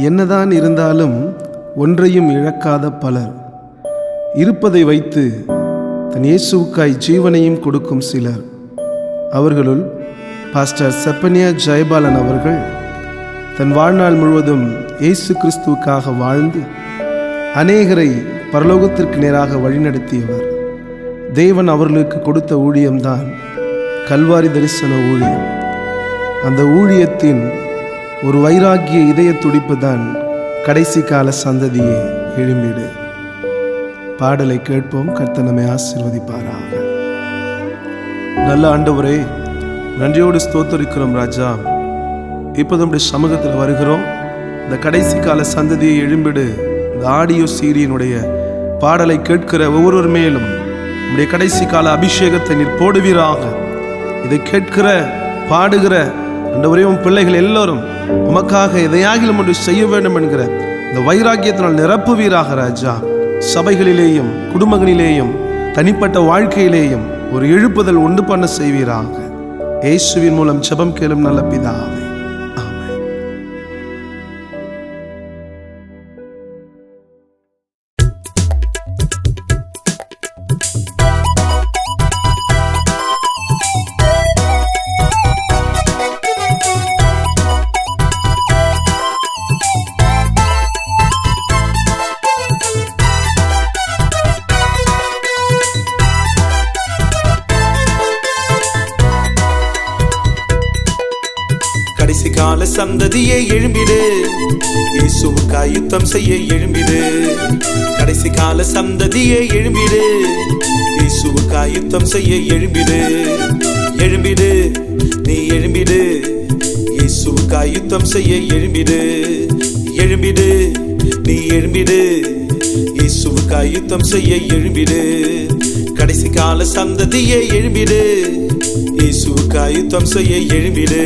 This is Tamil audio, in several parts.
என்னதான் இருந்தாலும் ஒன்றையும் இழக்காத பலர், இருப்பதை வைத்து தன் இயேசுவுக்காய் ஜீவனையும் கொடுக்கும் சிலர். அவர்களுள் பாஸ்டர் செப்பனியா ஜெயபாலன் அவர்கள் தன் வாழ்நாள் முழுவதும் இயேசு கிறிஸ்துவுக்காக வாழ்ந்து அநேகரை பரலோகத்திற்கு நேராக வழிநடத்தியவர். தேவன் அவர்களுக்கு கொடுத்த ஊழியம்தான் கல்வாரி தரிசன ஊழியம். அந்த ஊழியத்தின் ஒரு வைராகிய இதய துடிப்பு தான் கடைசி கால சந்ததியே எழும்பிடு. பாடலை கேட்போம். கர்த்தர் நம்மை ஆசீர்வதிப்பாராக. நல்ல ஆண்டவரே, நன்றியோடு ஸ்தோத்தரிக்கிறோம் ராஜா. இப்போ நம்முடைய சமூகத்தில் வருகிறோம். இந்த கடைசி கால சந்ததியை எழும்பிடு இந்த ஆடியோ சீரியனுடைய பாடலை கேட்கிற ஒவ்வொருவர் மேலும் நம்முடைய கடைசி கால அபிஷேகத்தை நீர் போடுவீராக. இதை கேட்கிற பாடுகிற ஆண்டவரே, உன் பிள்ளைகள் எல்லோரும் உமக்காக எதையாகிலும் ஒன்று செய்ய வேண்டும் என்கிற இந்த வைராக்கியத்தினால் நிரப்புவீராக ராஜா. சபைகளிலேயும் குடும்பங்களிலேயும் தனிப்பட்ட வாழ்க்கையிலேயும் ஒரு எழுப்புதல் உண்டு பண்ண செய்வீராக. இயேசுவின் மூலம் ஜெபம் கேளும் நல்ல பிதாவே. கடைசி கால சந்ததியை எழும்பிடு, இயேசுவுக்காய் யுத்தம் செய்ய எழும்பிடு. கடைசி கால சந்ததியை எழும்பிடு, இயேசுவுக்காய் யுத்தம் செய்ய எழும்பிடு. எழும்பிடு, நீ எழும்பிடு, இயேசுவுக்காய் யுத்தம் செய்ய எழும்பிடு. எழும்பிடு, நீ எழும்பிடு, இயேசுவுக்காய் யுத்தம் செய்ய எழும்பிடு. கடைசி கால சந்ததியை எழும்பிடு, இயேசுவுக்காய் யுத்தம் செய்ய எழும்பிடு.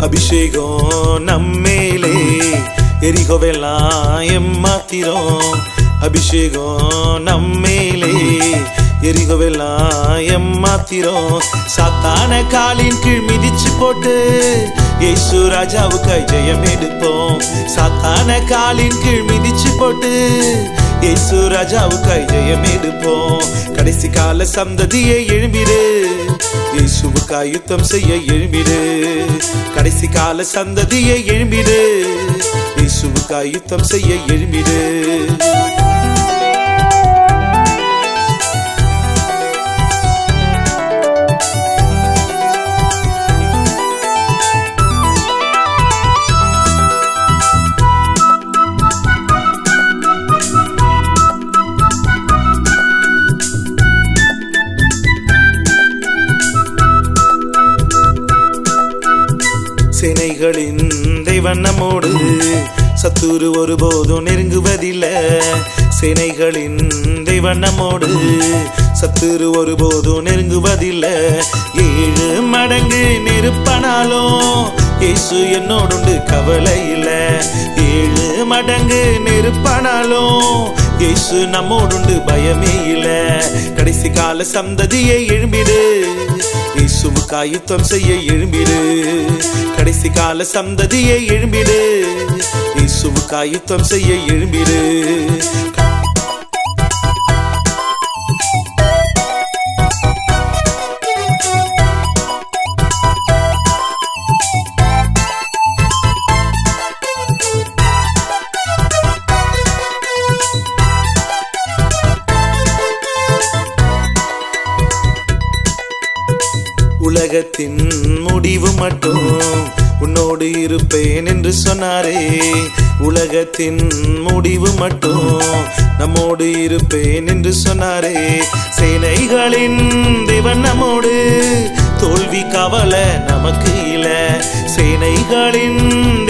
அபிஷேகம் நம்மேலே எரிகோவெல்லாம் எம்மாத்திரம். அபிஷேகம் நம்மேலே எரிகோவெல்லாம் எம்மாத்திரம். சாத்தான காலின் கீழ் மிதிச்சு போட்டு இயேசு ராஜாவுக்காய் ஜெயம் எடுப்போம். சாத்தான காலின் கீழ் மிதிச்சு போட்டு இயேசு ராஜாவுக்காய் ஜெயம் எடுப்போம். கடைசி கால சந்ததியை எழும்பிடு, இயேசுவுக்காய் யுத்தம் செய்ய எழும்பிடு. கடைசி கால சந்ததியை எழும்பிடு, இயேசுவுக்காய் யுத்தம் செய்ய எழும்பிடு. சேனைகளின் தேவன் நம்மோடு, சத்துரு ஒருபோதும் நெருங்குவதில்லை. சேனைகளின் தேவன் நம்மோடு, சத்துரு ஒருபோதும் நெருங்குவதில்லை. 7 மடங்கு நெருப்பானாலும் இயேசு என்னோடுண்டு கவலை இல்லை. 7 மடங்கு நெருப்பானாலும் இயேசு நம்மோடுண்டு பயமே இல்லை. கடைசி கால சந்ததியை எழும்பிடு, இயேசுவுக்காய் யுத்தம் செய்ய எழும்பிடு. கடைசி கால சந்ததியை எழும்பிடு, இயேசுவுக்காய் யுத்தம் செய்ய எழும்பிடு. உலகத்தின் முடிவு மட்டும் உன்னோடு இருப்பேன் என்று சொன்னாரே. உலகத்தின் முடிவு மட்டும் நம்மோடு இருப்பேன் என்று சொன்னாரே. சேனைகளின் தேவன் நம்மோடு, தோல்வி கவலை நமக்கு இல்ல. சேனைகளின்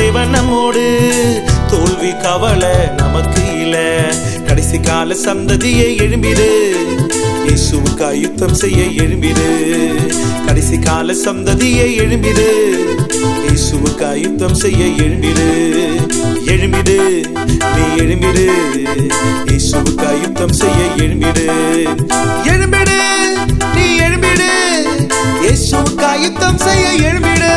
தேவன் நம்மோடு, கவலை நமக்கு இல்ல. கடைசி கால சந்ததியை எழும்பிடு, இயேசுவுக்காய் யுத்தம் செய்ய எழும்பிடு. கடைசி கால சந்ததியை எழும்பிடு, இயேசுவுக்காய் யுத்தம் செய்ய எழும்பிடு. எழும்பிடு, நீ எழும்பிடு, இயேசுவுக்காய் யுத்தம் செய்ய எழும்பிடு. எழும்பிடு, நீ எழும்பிடு, இயேசுவுக்காய் யுத்தம் செய்ய எழும்பிடு.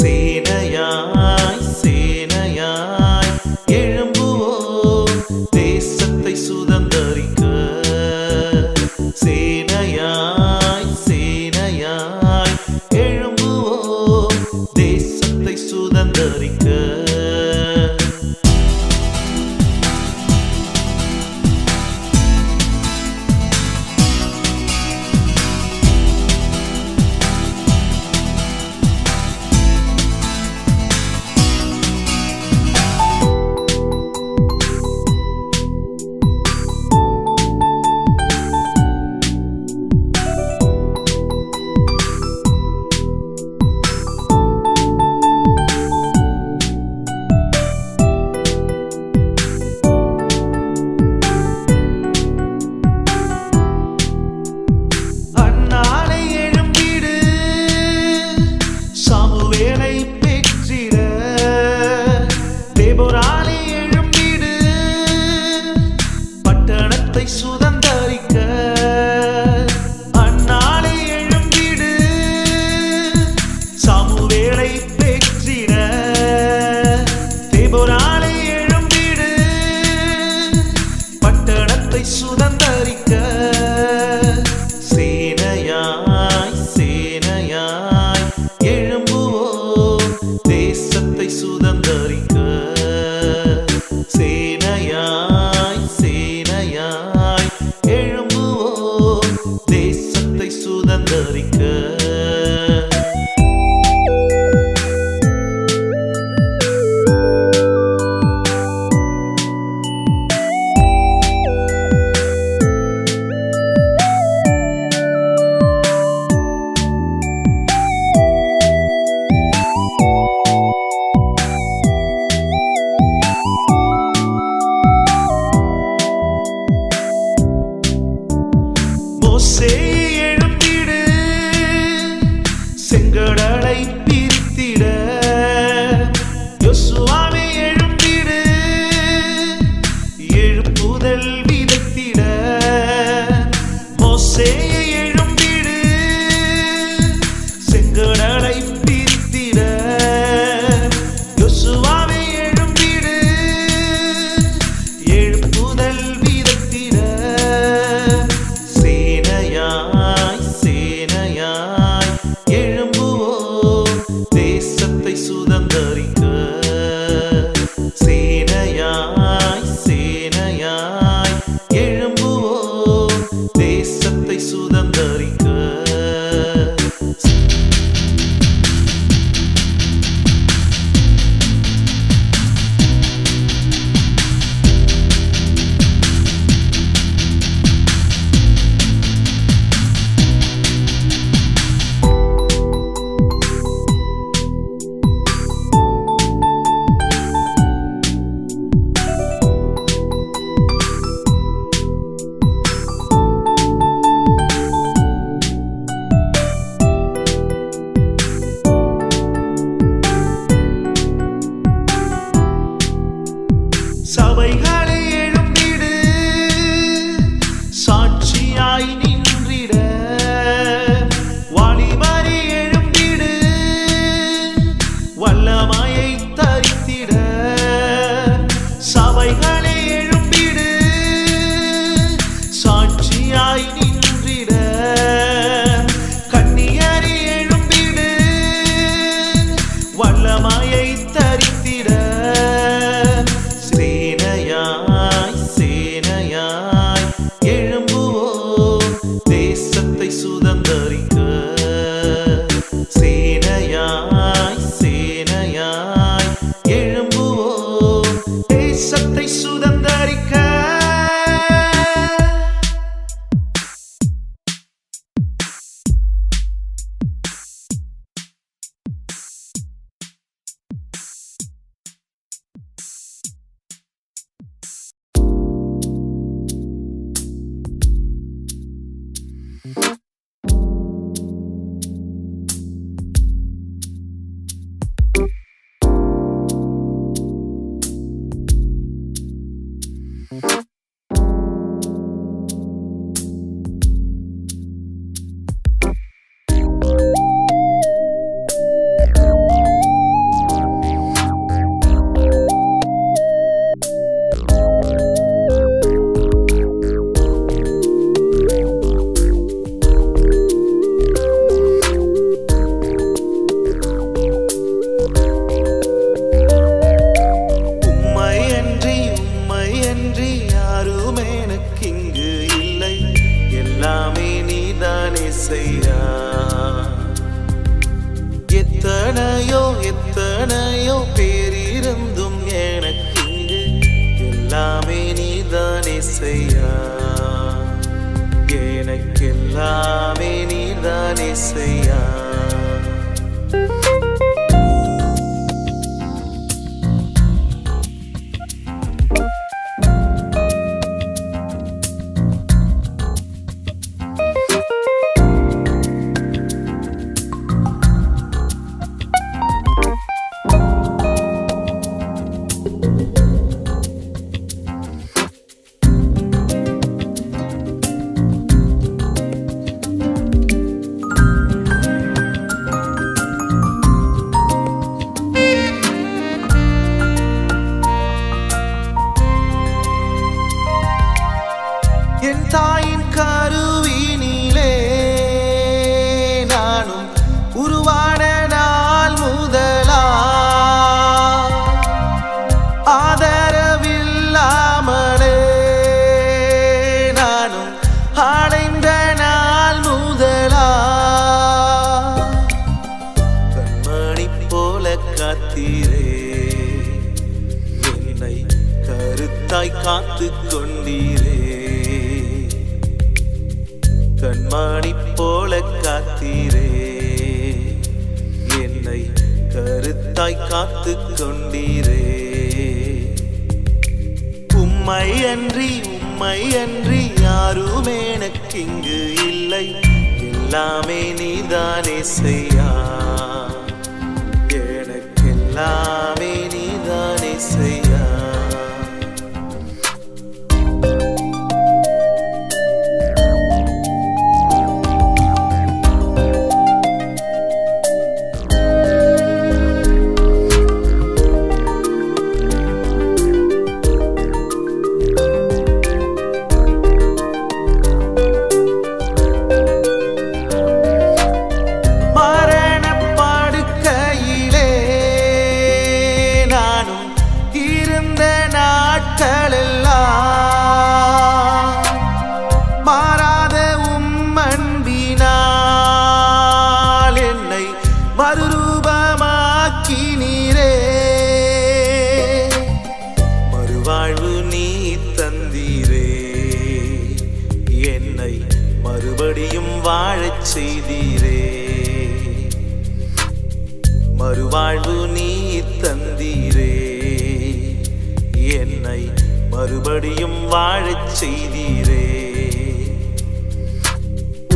சேனையாய் சேனையாய் எழும்புவோம். போராளி எழும்பிடு, பட்டணத்தை சுதந்தரிக்க. சேனையாய் சேனையாய் எழும்புவோம், தேசத்தை சுதந்தரிக்க. சேனையாய் சேனையாய் எழும்புவோம், தேசத்தை சுதந்தரிக்க. மோசே எழும்பிடு, செங்கடலை பிரித்திட. யோசுவாவே எழும்பிடு, எழுப்புதல் விதைத்திட. மோசே எழும்பிடு, செங்கடலை பிரித்திட. யோசுவாவே எழும்பிடு, எழுப்புதல் விதைத்திட. சேனையாய் சேனையாய் எழும்புவோம், தேசத்தை சுதந்தரிக்க. சேனையாய் சேனையாய் எழும்புவோம், தேசத்தை சுதந்தரிக்க. சபைகளே எழும்பிடு, சாட்சியாய் நின்றிட. வாலிபரே எழும்பிடு, வல்லமையை தரித்திட. சபைகளே எழும்பிடு, சாட்சியாய் நின்றிட. கன்னியரே எழும்பிடு, வல்லமையை தரித்திட. சேனையாய் சேனையாய் எழும்புவோம், தேசத்தை சுதந்தரிக்க. சேனையாய் சேனையாய் எழும்புவோம், தேசத்தை சுதந்தரிக்க. எத்தனையோ எத்தனையோ பேரிருந்தும் எனக்கிங்கு எல்லாமே நீதானே செய்யா. எனக்கெல்லாமே நீதானே செய்யா. கருத்தாய் காத்து கொண்டீரே. கண்மணி போல காத்தீரே, என்னை கருத்தாய் காத்து கொண்டீரே. உம்மை அன்றி யாரும் எனக்கிங்கு இல்லை, எல்லாமே நீதானே செய்யா, எனக்கெல்லாமே நீதானே செய்யா. மாறாத உம்மன்பினால் என்னை மறுரூபமாக்கினீரே. மறுவாழ்வு நீ தந்தீரே, என்னை மறுபடியும் வாழச் செய்தீரே. மறுவாழ்வு நீ தந்தீரே, என்னை மறுபடியும் வாழச் செய்தீரே.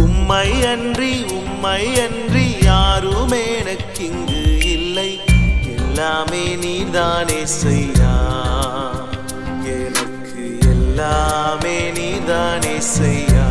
உம்மை அன்றி யாரும் எனக்கிங்கு இல்லை, எல்லாமே நீதானே செய்யா, எனக்கு எல்லாமே நீதானே செய்யா.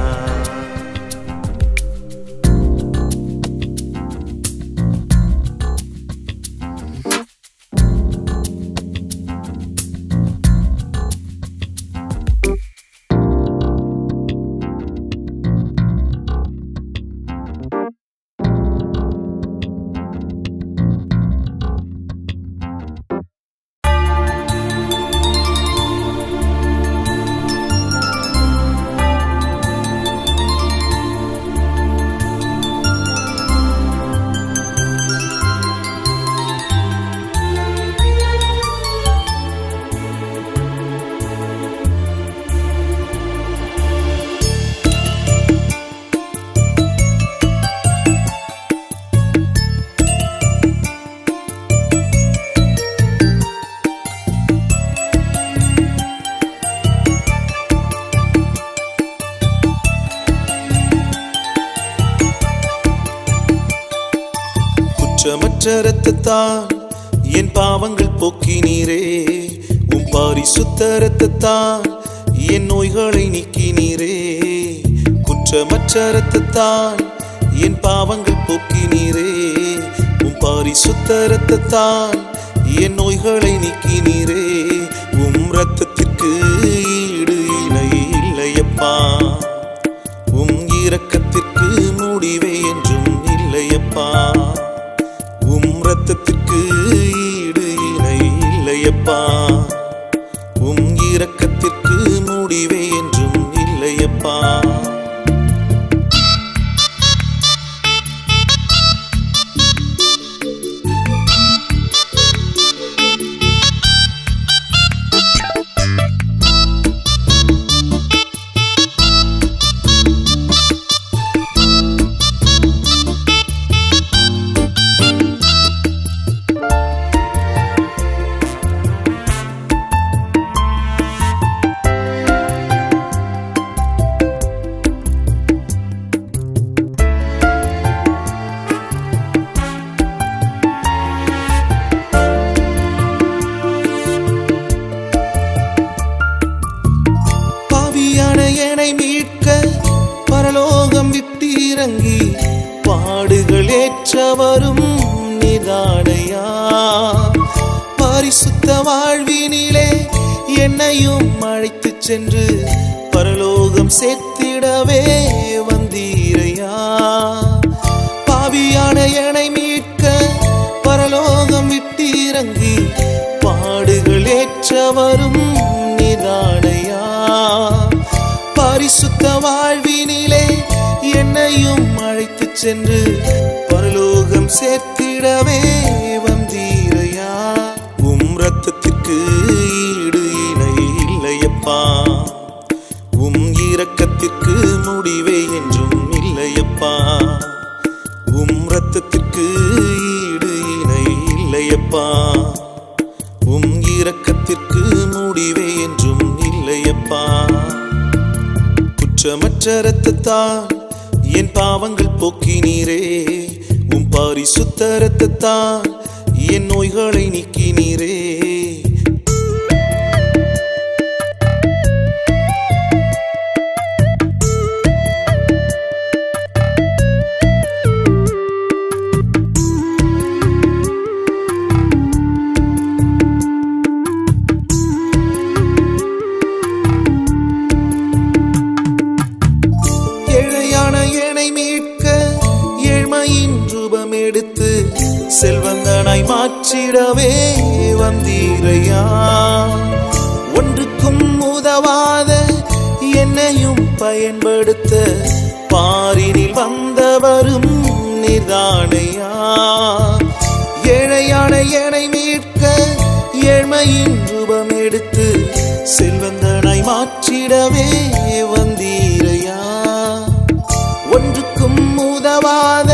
குற்றமற்ற இரத்தத்தால் என் பாவங்கள் போக்கினீரே. உம் பரிசுத்த இரத்தத்தால் என் நோய்களை நீக்கினீரே. குற்றமற்ற இரத்தத்தால் என் பாவங்கள் போக்கினீரே. உம் பரிசுத்த இரத்தத்தால் என் நோய்களை நீக்கினீரே. உம் இரத்தத்திற்கு ஈடு இணை இல்லையப்பா, உம் இரக்கத்திற்கு முடிவே என்றும் இல்லையப்பா. உம் இரத்தத்திற்கு ஈடு இணை இல்லையப்பா, உம் இரக்கத்திற்கு முடிவே என்றும் இல்லையப்பா. என்னை மீட்க பரலோகம் விட்டிறங்கி பாடுகள் ஏற்றவரும் நீதானையா. பரிசுத்த வாழ்வினிலே என்னையும் அழைத்துச் சென்று பரலோகம் சேர்த்திடவே வந்தீரையா. பாவியான என்னை மீட்க பரலோகம் விட்டிறங்கி பாடுகள் ஏற்றவரும் நீதானையா. பரிசுத்த வாழ்வினிலே என்னையும் அழைத்துச் சென்று பரலோகம் சேர்த்திடவே வந்தீரையா. உம் இரத்தத்திற்கு ஈடு இணை இல்லையப்பா, குற்றமற்ற இரத்தத்தால் என் பாவங்கள் போக்கினீரே. உம் பரிசுத்த இரத்தத்தால் என் நோய்களை நீக்கினீரே. எடுத்து செல்வந்தனாய் மாற்றிடவே வந்தீரையா. ஒன்றுக்கும் உதவாத என்னையும் பயன்படுத்த பாரினில் வந்தவரும் நீர்தானையா. ஏழையான என்னை மீட்க ஏழ்மையின் ரூபம் எடுத்து செல்வந்தனாய் மாற்றிடவே வந்தீரையா. ஒன்றுக்கும் உதவாத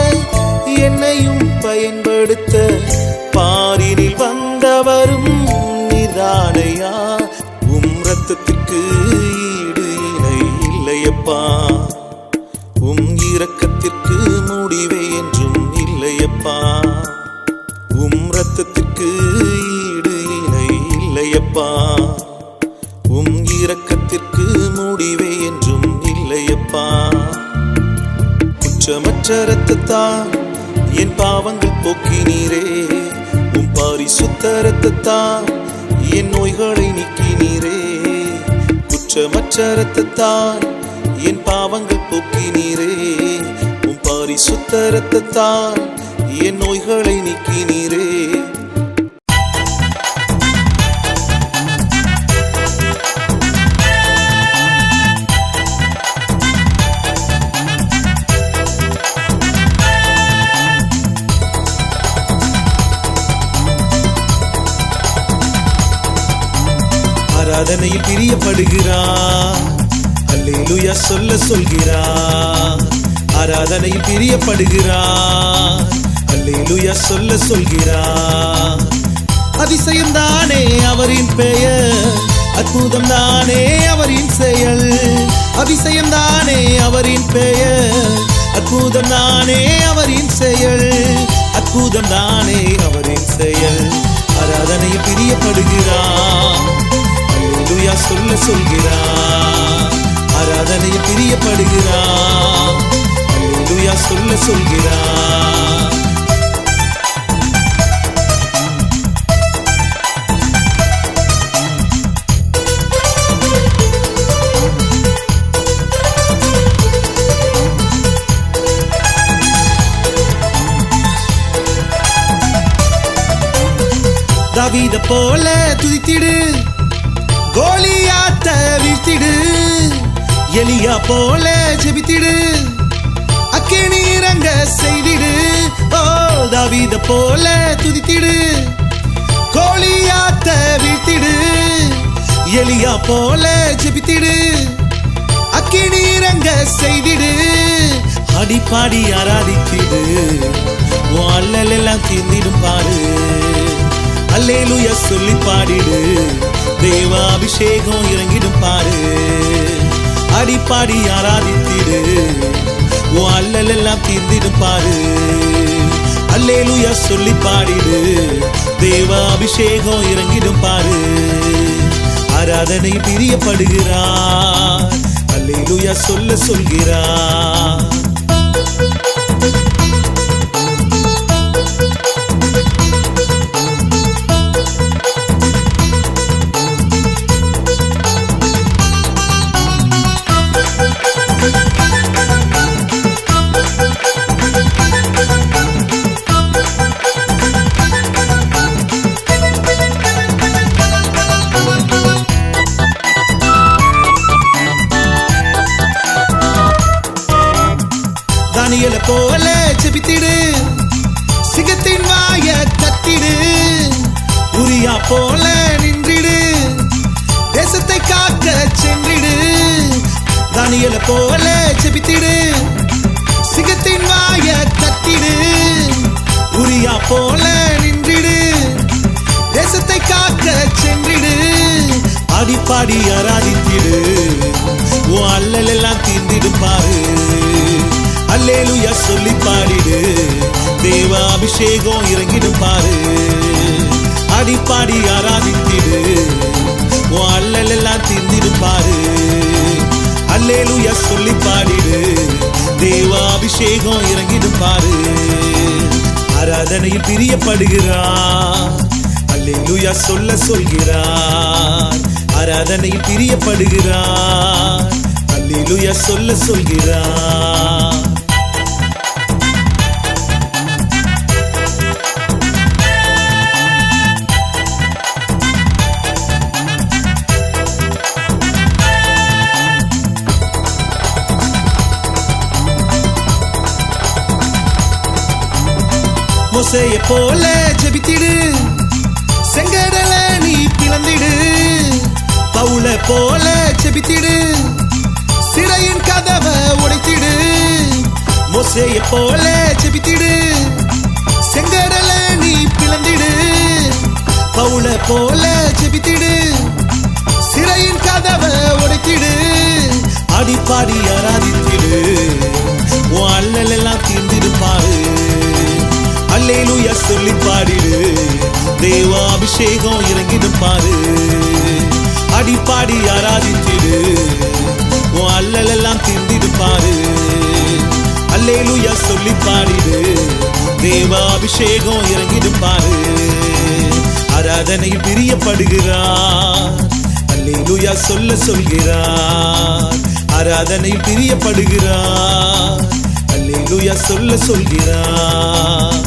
என்னையும் பயன்படுத்த பாரினில் வந்தவரும் நீதானையா. உம் இரத்தத்திற்கு ஈடு இணை இல்லையப்பா. உம் இரக்கத்திற்கு முடிவே என்றும் இல்லையப்பா. உம் இரத்தத்திற்கு ஈடு இணை இல்லையப்பா. உம் இரக்கத்திற்கு முடிவே என்றும் இல்லையப்பா. குற்றமற்ற இரத்தத்தால் என் பாவங்கள் போக்கினீரே. உம் பரிசுத்த இரத்தத்தால் என் நோய்களை நீக்கினீரே. குற்றமற்ற இரத்தத்தால் என் பாவங்கள் போக்கினீரே. உம் பரிசுத்த இரத்தத்தால் என் நோய்களை நீக்கினீரே. ஆராதனையில் பிரியப்படுகிறார். அல்லேலூயா சொல்ல சொல்கிறார். ஆராதனையில் பிரியப்படுகிறார். அல்லேலூயா சொல்ல சொல்கிறார். அதிசயம் தானே அவரின் பெயர், அற்புதம் தானே அவரின் செயல். அதிசயம் தானே அவரின் பெயர், அற்புதம் தானே அவரின் செயல். அற்புதம் தானே அவரின் செயல். ஆராதனையில் பிரியப்படுகிறார். அல்லேலூயா சொல்ல சொல்கிறார். ஆராதனையில் பிரியப்படுகிறார். அல்லேலூயா சொல்ல சொல்கிறார். தாவீத போல துதித்திடு, கோலியாத்தை வீழ்த்திடு. எலியா போல ஜெபித்திடு, அக்கினி இறங்க செய்திடு. ஓ தாவீத போல துதித்திடு, கோலியாத்தை வீழ்த்திடு. எலியா போல ஜெபித்திடு, அக்கினி இறங்க செய்திடு. அடிப்பாடி ஆராதித்திடு, உன் அல்லல் எல்லாம் தீர்ந்திடும் பாரு. அல்லேலூயா சொல்லி பாடிடு, தேவ அபிஷேகம் இறங்கிடும் பாரு. அடிப்பாடி ஆராதித்திடு, உன் அல்லல் எல்லாம் தீர்ந்திடும் பாரு. அல்லேலூயா சொல்லி பாடிடு, தேவ அபிஷேகம் இறங்கிடும் பாரு. ஆராதனை பிரியப்படுகிறார். அல்லேலூயா சொல்ல சொல்கிறார். தானியேல போல ஜெபித்திடு, சிங்கத்தின் வாய கத்திடு. உரியா போல நின்றிடு, தேசத்தை காக்க சென்றிடு. தானியேல போல ஜெபித்திடு, சிங்கத்தின் வாய கத்திடு. உரியா போல நின்றிடு, தேசத்தை காக்க சென்றிடு. அடிப்பாடி ஆராதித்திடு, உன் அல்லல் எல்லாம் தீர்ந்திடும் பாரு. அல்லேலூயா சொல்லி பாடிடு, தேவ அபிஷேகம் இறங்கிடும் பாரு. அடிப்பாடி ஆராதித்திடு, உன் அல்லல் எல்லாம் தீர்ந்திடும் பாரு. அல்லேலூயா சொல்லி பாடிடு, தேவ அபிஷேகம் இறங்கிடும் பாரு. ஆராதனையில் பிரியப்படுகிறார், அல்லேலூயா சொல்ல சொல்கிறார். ஆராதனையில் பிரியப்படுகிறார், அல்லேலூயா சொல்ல சொல்கிறார். மோசேயை போல ஜெபித்திடு, செங்கடல நீ பிளந்திடு. பவுல போல ஜெபித்திடு, சிறையின் கதவை உடைத்திடு. மோசேயை போல ஜெபித்திடு, செங்கடல நீ பிளந்திடு. பவுல போல ஜெபித்திடு, சிறையின் கதவை உடைத்திடு. அடிப்பாடி ஆராதித்திடு, உன் அல்லல் எல்லாம் தீர்ந்திடும் பாரு. அல்லேலூயா சொல்லி பாடிடு, தேவ அபிஷேகம் இறங்கிடும் பாரு. அடிப்பாடி ஆராதித்திடு, உன் அல்லல் எல்லாம் தீர்ந்திடும் பாரு. அல்லேலூயா சொல்லி பாடிடு, தேவ அபிஷேகம் இறங்கிடும் பாரு. ஆராதனையில் பிரியப்படுகிறார், அல்லேலூயா சொல்ல சொல்கிறார். ஆராதனையில் பிரியப்படுகிறார், அல்லேலூயா சொல்ல சொல்கிறார்.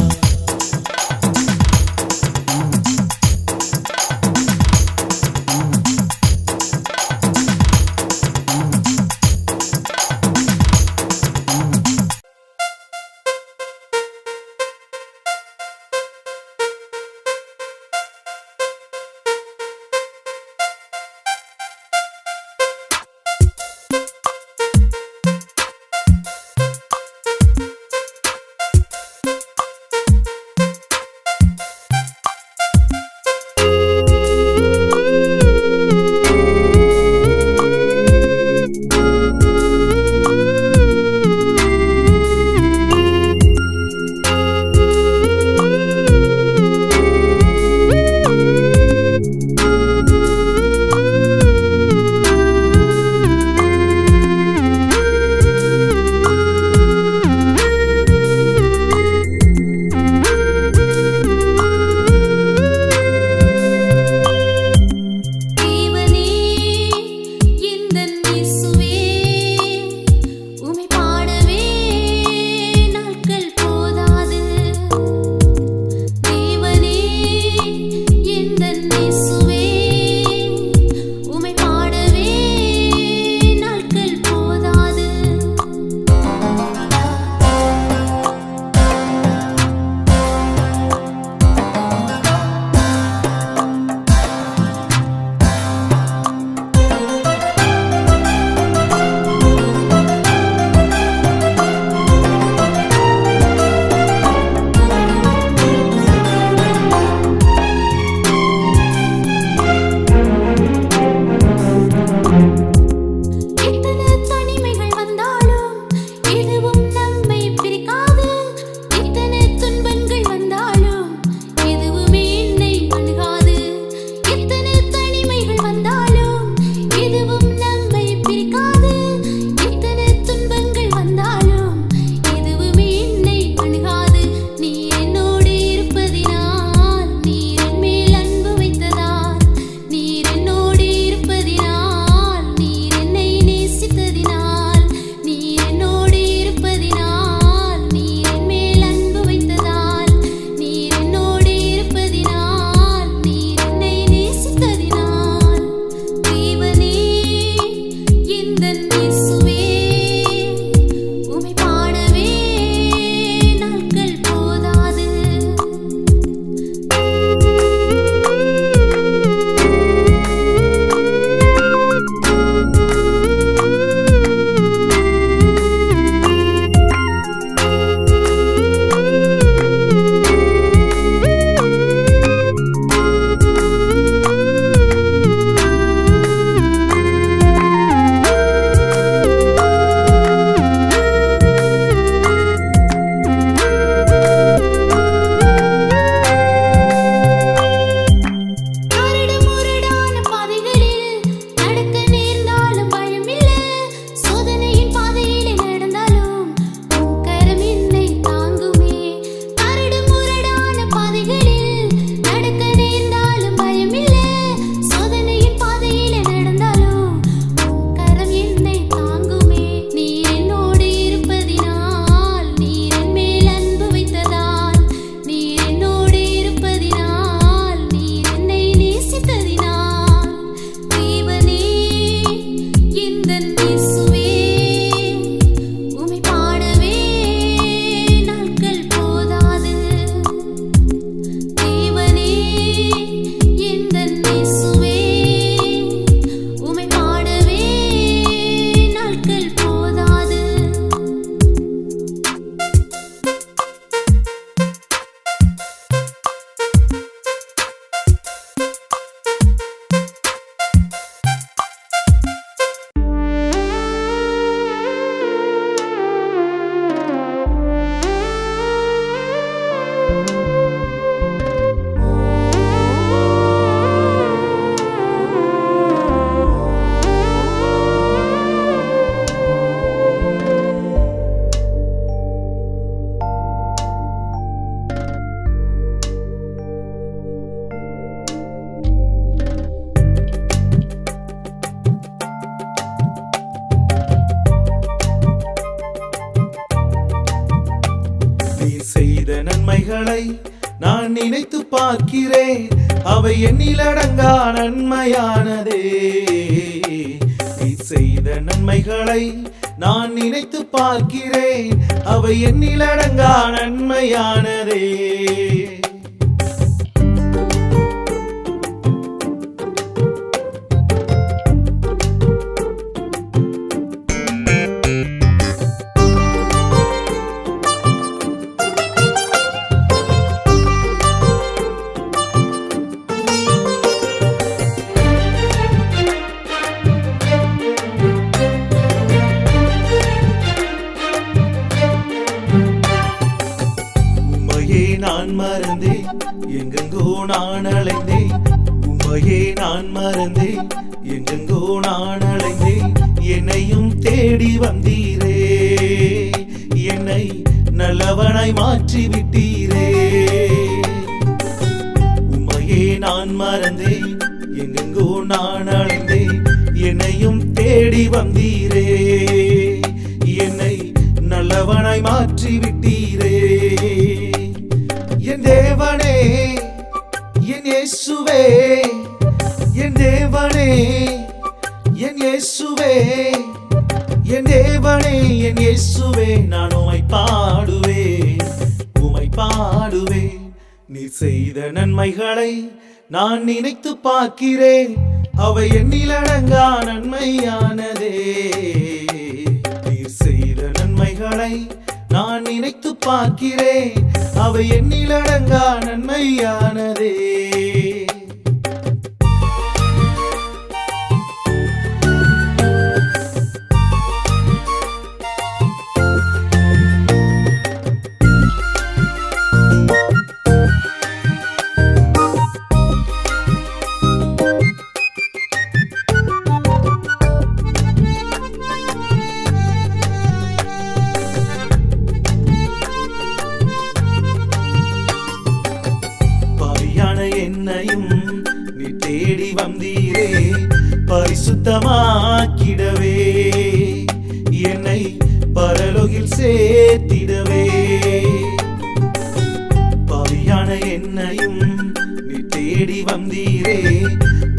நன்மைகளை நான் நினைத்து பார்க்கிறேன், அவை எண்ணிலடங்கா நன்மையானதே. நீ செய்த நன்மைகளை நான் நினைத்து பார்க்கிறேன், அவை எண்ணிலடங்கா நன்மையானதே. நான் மறந்தேன், எங்கெங்கோ நான் அலைந்தேன். உம்மையே நான் மறந்தேன், எங்கெங்கோ நான் அலைந்தேன். என்னையும் தேடி வந்தீரே, என்னை நல்லவனாய் மாற்றி விட்டீரே. உம்மையே நான் மறந்தேன், எங்கெங்கோ நான் அலைந்தேன். என்னையும் தேடி வந்தீரே, என்னை நல்லவனாய் மாற்றி விட்டீரே. என் தேவனே, என் இயேசுவே, என் தேவனே, என் இயேசுவே, என் தேவனே, என் இயேசுவே, நான் உம்மை பாடுவேன், உம்மை பாடுவேன். நீ செய்த நன்மைகளை நான் நினைத்து பார்க்கிறேன், அவை எண்ணிலடங்கா நன்மையானதே. நீ செய்த நன்மைகளை நான் நினைத்து பார்க்கிறேன், அவை எண்ணிலடங்கா நன்மையானதே. என்னையும் நீ தேடி வந்தீரே, பரிசுத்தமாக்கிடவே, என்னை பரலோகில் சேர்த்திடவே. பாவியான என்னையும் நீ தேடி வந்தீரே,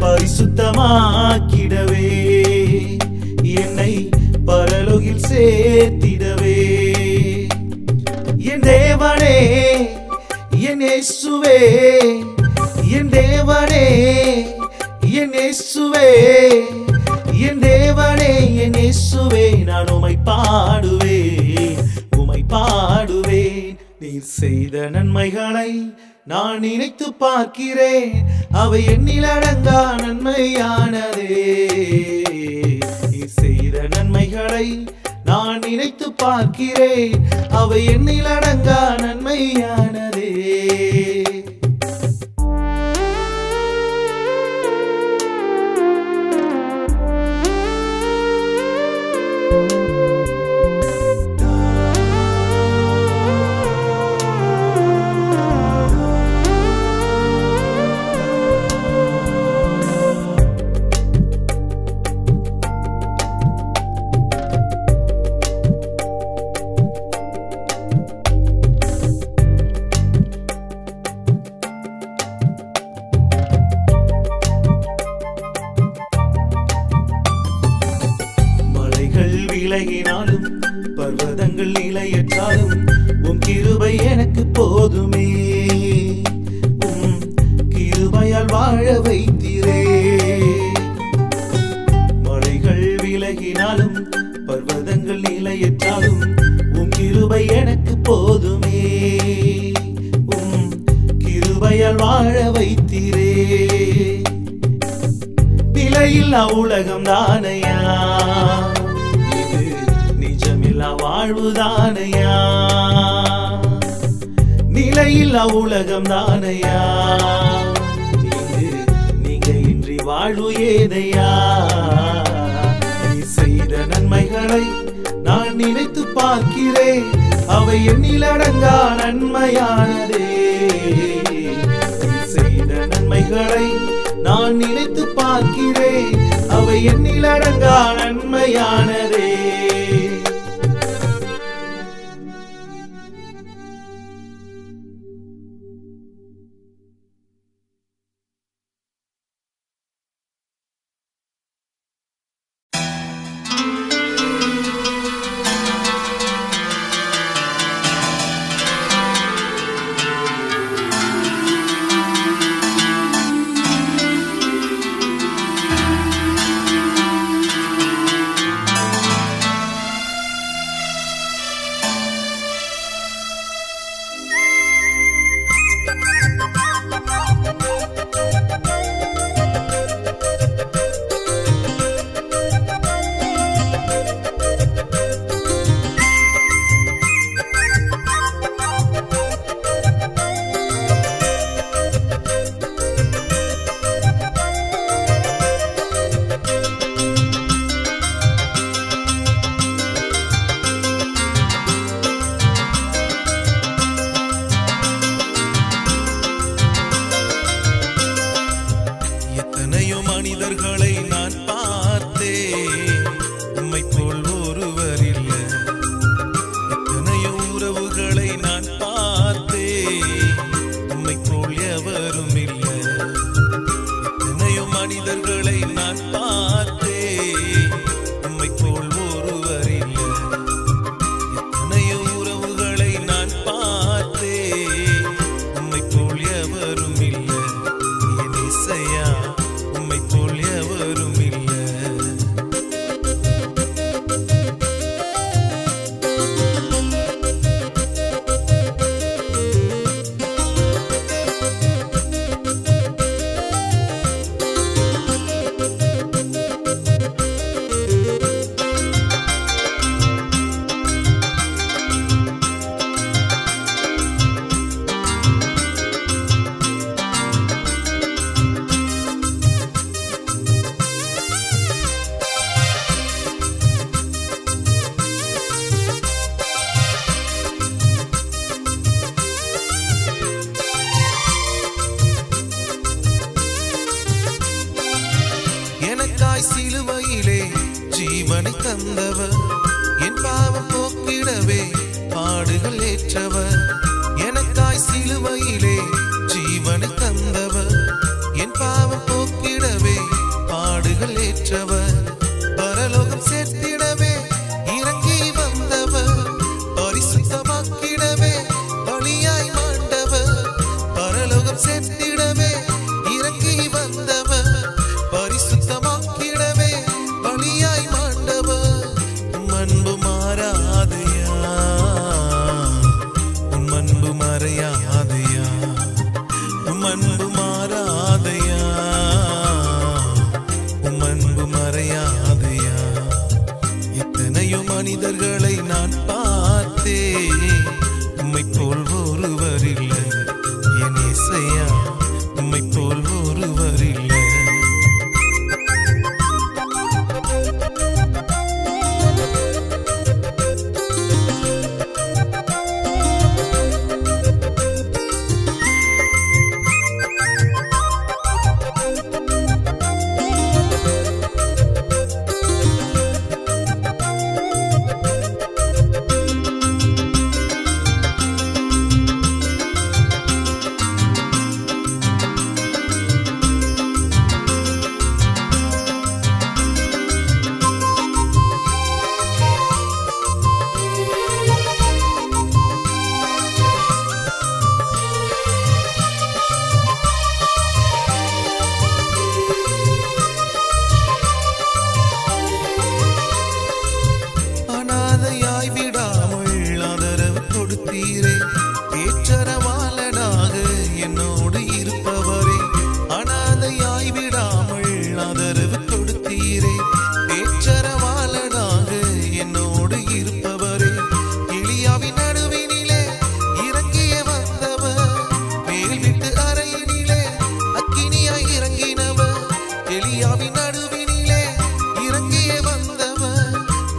பரிசுத்தமாக்கிடவே, என்னை பரலோகில் சேர்த்திடவே. என் தேவனே, என் இயேசுவே, என் தேவனே, என் இயேசுவே, என் தேவனே, என் இயேசுவே, நான் உம்மை பாடுவேன், உம்மை பாடுவேன். நீர் செய்த நன்மைகளை நான் நினைத்து பார்க்கிறேன், அவை எண்ணிலடங்கா நன்மையானதே. நீர் செய்த நன்மைகளை நான் நினைத்து பார்க்கிறேன், அவை எண்ணிலடங்கா நன்மையானதே. விலகினாலும் பர்வதங்கள் நிலையற்றாலும் உம் கிருபை எனக்கு போதுமே. உம் கிருபையால் வாழ வைத்தீரே. மலைகள் விலகினாலும் பர்வதங்கள் நிலையற்றாலும் உம் கிருபை எனக்கு போதுமே. உம் கிருபையால் வாழ வைத்தீரே. நிலையில்லா உலகம் தானையா, வாழ்வுதானையா, நிலையில்லா உலகம் தானையா, நீங்க இன்றி வாழ்வு ஏதையா. நீ செய்த நன்மைகளை நான் நினைத்து பார்க்கிறேன், அவை எண்ணிலடங்கா நன்மையானதே. நீ செய்த நன்மைகளை நான் நினைத்து பார்க்கிறேன், அவை எண்ணிலடங்கா நன்மையானதே. எனக்காய் சிலுவையிலே ஜீவனை தந்தவர், என் பாவம் போக்கிடவே பாடுகள் ஏற்றவர். எனக்காய் சிலுவையிலே ஜீவனை தந்தவர், என் பாவம் போக்கிடவே பாடுகள் ஏற்றவர். பரலோகம் சேர்த்திடவே இறங்கி வந்தவர், பரிசுத்தமாக்கிடவே பலியாய் மாண்டவர். பரலோகம் சேர்த்திடவே இறங்கி வந்தவர், பரிசுத்தமாக்கிடவே பலியாய் மாண்டவர். அன்பு மாறாதையா, அன்பு மறையாதையா, அன்பு மாறாதையா, அன்பு மறையாதையா. எத்தனையோ மனிதர்களை நான் பார்த்தேன், உம்மை போல் ஒருவர் இல்லை என் இசையா, உம்மை போல் ஒருவர் இல்லை. அனாதையாய் விடாமல் ஆதரவு கொடுத்தீரே, ஏற்றரவாளனாக என்னோடு இருப்பவரே. அனாதையாய் விடாமல் ஆதரவு கொடுத்தீரே, ஏற்றரவாளனாக என்னோடு இருப்பவரே. எலியாவின் நடுவினிலே இறங்கிய வந்தவர், மேல் வீட்டு அறையினிலே அக்கினியாய் இறங்கினவர். எலியாவின் நடுவினிலே இறங்கிய வந்தவர்,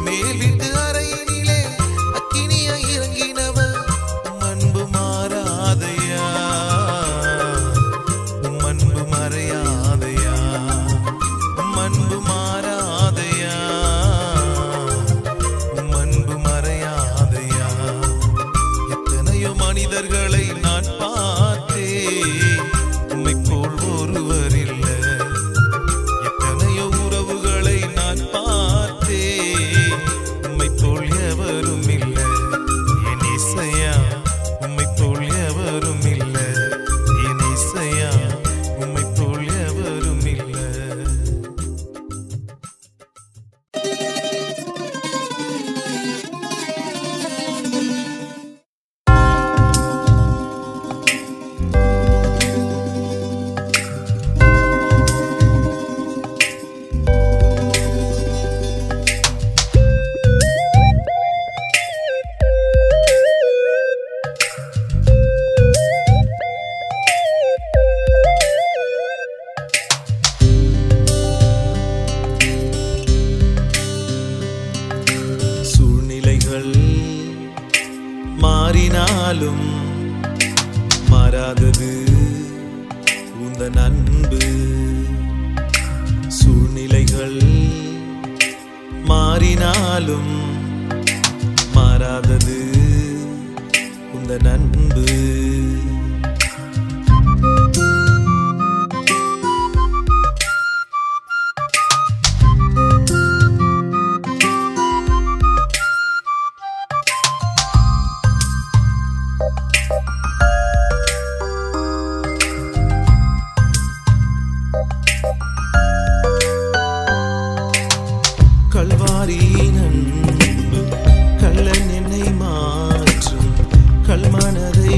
மேல் வீட்டு அறையினிலே அக்கினியாய் இறங்கினவர். அன்பு மாறாதையா, அன்பு மறையாதையா, அன்பு மாறாதையா, அன்பு மறையாதையா. எத்தனையோ மனிதர்களை நான் பார்த்தேன், உம்மை போல் ஒருவர் இல்லை. எத்தனையோ உறவுகளை நான் பார்த்தேன், உம்மை போல் எவரும் இல்லை என் இசையா, உம்மை போல் எவரும் இல்லை என் இசையா, உம்மை போல் எவரும் இல்லை. சூழ்நிலைகள் மாறினாலும் மாறாதது உந்தன் அன்பு. சூழ்நிலைகள் மாறினாலும் மாறாதது உந்தன் அன்பு. கல்வாரியின் அன்பு கள்ளன் என்னை மாற்றும், கல்மனதை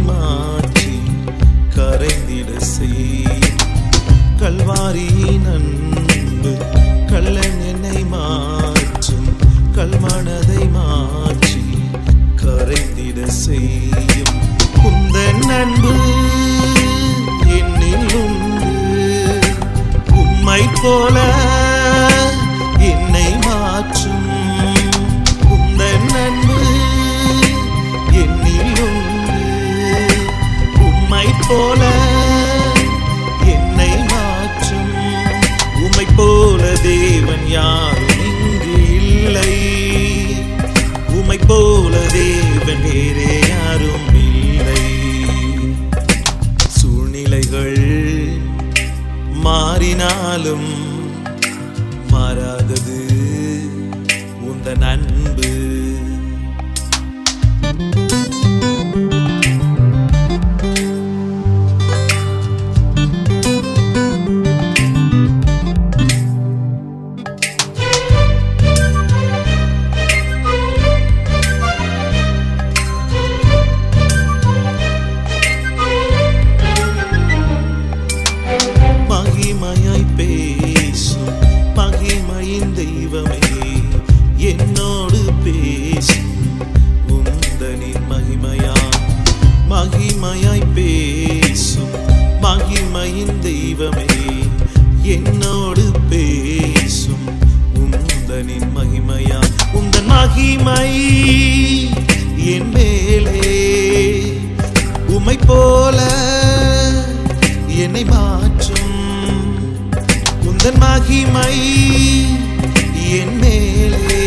மாறாதது உந்தன் அன்பு. மகிமையாய் பேசும் மகிமையின் தெய்வமே, என்னோடு பேசும் உந்தனின் மகிமையா. மகிமையாய் பேசும் மகிமையின் தெய்வமே, என்னோடு பேசும் உந்தனின் மகிமையா. உந்தன் மகிமை என் மேலே, உம்மை போல என்னை மாற்றும். உந்தன் மகிமை என் மேலே,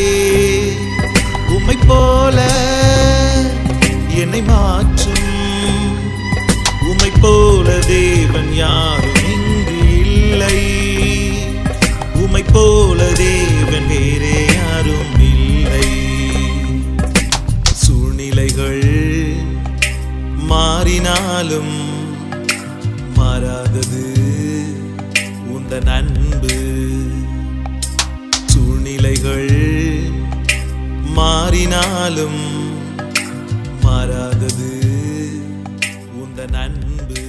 உம்மை போல என்னை மாற்றும். உம்மை போல தேவன் யாரும் இங்கு இல்லை, உம்மை போல தேவன் வேறே யாரும் இல்லை. சூழ்நிலைகள் மாறினாலும் மாறாதது உந்தன் அன்பு. சூழ்நிலைகள் மாறினாலும் மாறாதது உந்தன் அன்பு.